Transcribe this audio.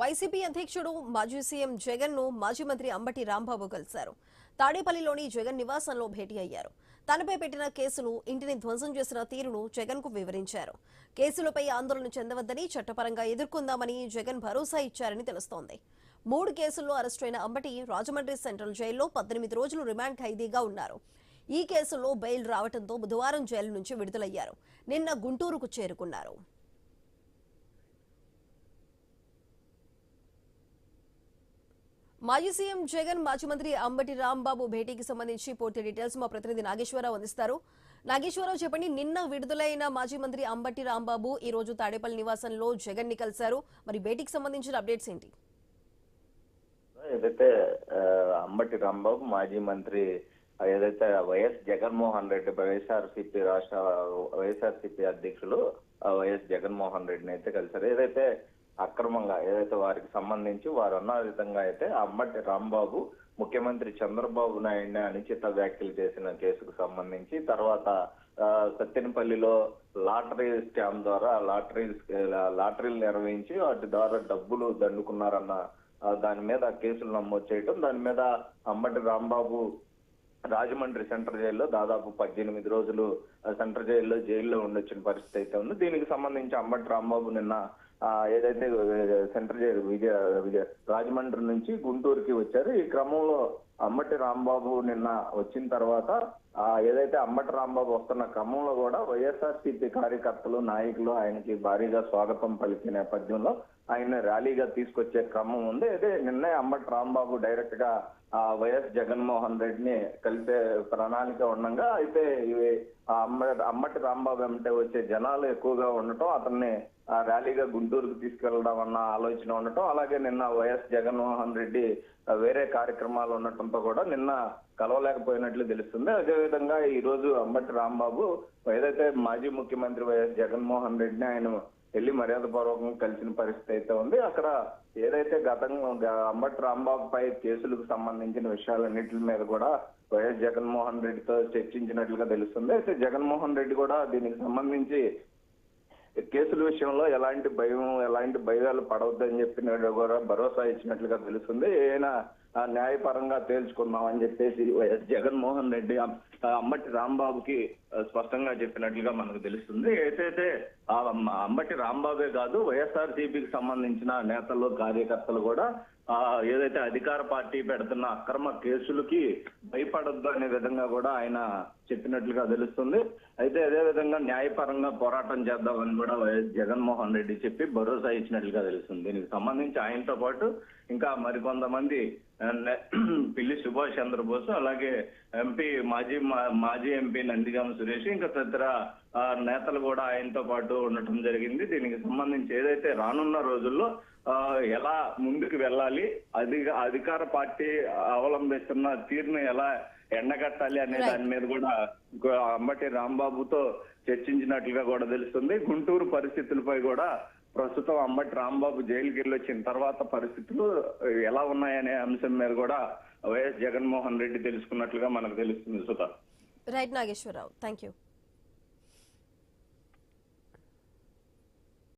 YCP అధ్యక్షుడు మాజీ CM Jagan ను మాజీ మంత్రి అంబటి రాంబాబు కలిశారు. తాడేపల్లిలోని జగన్ నివాసంలో భేటీ అయ్యారు. తనపై పెట్టిన కేసులు, ఇంటిని ధ్వంసం చేసిన తీరును జగన్ కు వివరించారు. కేసులపై ఆందోళన చెందవద్దని, చట్టపరంగా ఎదుర్కొందామని జగన్ భరోసా ఇచ్చారని తెలుస్తోంది. 3 కేసుల్లో అరెస్టైన అంబటి రాజమండ్రి సెంట్రల్ జైల్లో 18 రోజులు రిమాండ్ ఖైదీగా ఉన్నారు. ఈ కేసుల్లో బెయిల్ రావడంతో బుధవారం జైలు నుంచి విడుదలయ్యారు. నిన్న గుంటూరుకు చేరుకున్నారు. మాజీ సీఎం జగన్, మాజీ మంత్రి అంబటి రాంబాబు భేటీకి సంబంధించి పూర్తి డీటెయిల్స్ మా ప్రతినిధి నాగేశ్వరరావు అందిస్తారు. నాగేశ్వరరావు, చెప్పండి, నిన్న విడుదలైన మాజీ మంత్రి అంబటి రాంబాబు ఈ రోజు తాడేపల్లి నివాసంలో జగన్ ని కలిశారు. మరి భేటీకి సంబంధించిన అప్డేట్స్ ఏంటి? ఏదైతే అంబటి రాంబాబు మాజీ మంత్రి ఏదైతే వైఎస్ జగన్మోహన్ రెడ్డి వైఎస్ఆర్సీపీ అధ్యక్షులు వైఎస్ జగన్మోహన్ రెడ్డిని అయితే కలిశారు. ఏదైతే అక్రమంగా వారికి సంబంధించి వారు అన్న విధంగా అయితే అంబటి రాంబాబు ముఖ్యమంత్రి చంద్రబాబు నాయుడిని అనుచిత వ్యాఖ్యలు చేసిన కేసుకు సంబంధించి తర్వాత సత్తెనపల్లిలో లాటరీ స్కామ్ ద్వారా లాటరీలు నిర్వహించి వాటి ద్వారా డబ్బులు దండుకున్నారన్న దాని మీద కేసులు నమోదు చేయటం, దాని మీద అంబటి రాంబాబు రాజమండ్రి సెంట్రల్ జైల్లో దాదాపు 18 రోజులు జైల్లో ఉండొచ్చిన పరిస్థితి అయితే ఉంది. దీనికి సంబంధించి అంబటి రాంబాబు నిన్న ఏదైతే సెంట్రల్ జైలు రాజమండ్రి నుంచి గుంటూరుకి వచ్చారు. ఈ క్రమంలో అంబటి రాంబాబు నిన్న వచ్చిన తర్వాత ఏదైతే అంబటి రాంబాబు వస్తున్న క్రమంలో కూడా వైఎస్ఆర్సీపీ కార్యకర్తలు, నాయకులు ఆయనకి భారీగా స్వాగతం పలికిన నేపథ్యంలో ఆయన ర్యాలీగా తీసుకొచ్చే క్రమం ఉంది. అయితే నిన్నే అంబటి రాంబాబు డైరెక్ట్ గా వైఎస్ జగన్మోహన్ రెడ్డిని కలిసే ప్రణాళిక ఉండగా అయితే ఇవి అంబటి రాంబాబు అంటే వచ్చే జనాలు ఎక్కువగా ఉండటం, అతన్ని ర్యాలీగా గుంటూరుకు తీసుకెళ్లడం అన్న ఆలోచన ఉండటం, అలాగే నిన్న వైఎస్ జగన్మోహన్ రెడ్డి వేరే కార్యక్రమాలు ఉండటంతో కూడా నిన్న కలవలేకపోయినట్లు తెలుస్తుంది. అదేవిధంగా ఈ రోజు అంబటి రాంబాబు ఏదైతే మాజీ ముఖ్యమంత్రి వైఎస్ జగన్మోహన్ రెడ్డిని ఆయన వెళ్లి మర్యాదపూర్వకంగా కలిసిన పరిస్థితి అయితే ఉంది. అక్కడ ఏదైతే గతంగా అంబటి రాంబాబు పై కేసులకు సంబంధించిన విషయాలన్నిటి మీద కూడా వైఎస్ జగన్మోహన్ రెడ్డితో చర్చించినట్లుగా తెలుస్తుంది. అయితే జగన్మోహన్ రెడ్డి కూడా దీనికి సంబంధించి కేసుల విషయంలో ఎలాంటి భయాలు పడవద్దని చెప్పిన కూడా భరోసా ఇచ్చినట్లుగా తెలుస్తుంది. ఏదైనా న్యాయపరంగా తేల్చుకుందామని చెప్పేసి వైఎస్ జగన్మోహన్ రెడ్డి అంబటి రాంబాబుకి స్పష్టంగా చెప్పినట్లుగా మనకు తెలుస్తుంది. అయితే అంబటి రాంబాబే కాదు, వైఎస్ఆర్సీపీకి సంబంధించిన నేతలు, కార్యకర్తలు కూడా ఏదైతే అధికార పార్టీ పెడుతున్న అక్రమ కేసులకి భయపడొద్దు అనే విధంగా కూడా ఆయన చెప్పినట్లుగా తెలుస్తుంది. అయితే అదే విధంగా న్యాయపరంగా పోరాటం చేద్దామని కూడా వైఎస్ జగన్మోహన్ రెడ్డి చెప్పి భరోసా ఇచ్చినట్లుగా తెలుస్తుంది. దీనికి సంబంధించి ఆయనతో పాటు ఇంకా మరికొంతమంది పిల్లి సుభాష్ చంద్రబోస్, అలాగే మాజీ ఎంపీ నందిగామ సురేష్, ఇంకా తదితర నేతలు కూడా ఆయనతో పాటు ఉండటం జరిగింది. దీనికి సంబంధించి ఏదైతే రానున్న రోజుల్లో ఎలా ముందుకు వెళ్ళాలి, అధికార పార్టీ అవలంబిస్తున్న తీరును ఎలా ఎండగట్టాలి అనే దాని మీద కూడా అంబటి రాంబాబుతో చర్చించినట్లుగా కూడా తెలుస్తుంది. గుంటూరు పరిస్థితులపై కూడా ప్రస్తుతం అంబటి రాంబాబు జైలుకి వెళ్ళొచ్చిన తర్వాత పరిస్థితులు ఎలా ఉన్నాయనే అంశం మీద కూడా వైఎస్ జగన్మోహన్ రెడ్డి తెలుసుకున్నట్లుగా మనకు తెలుస్తుంది. Sudha. Right Nageswara Rao, thank you.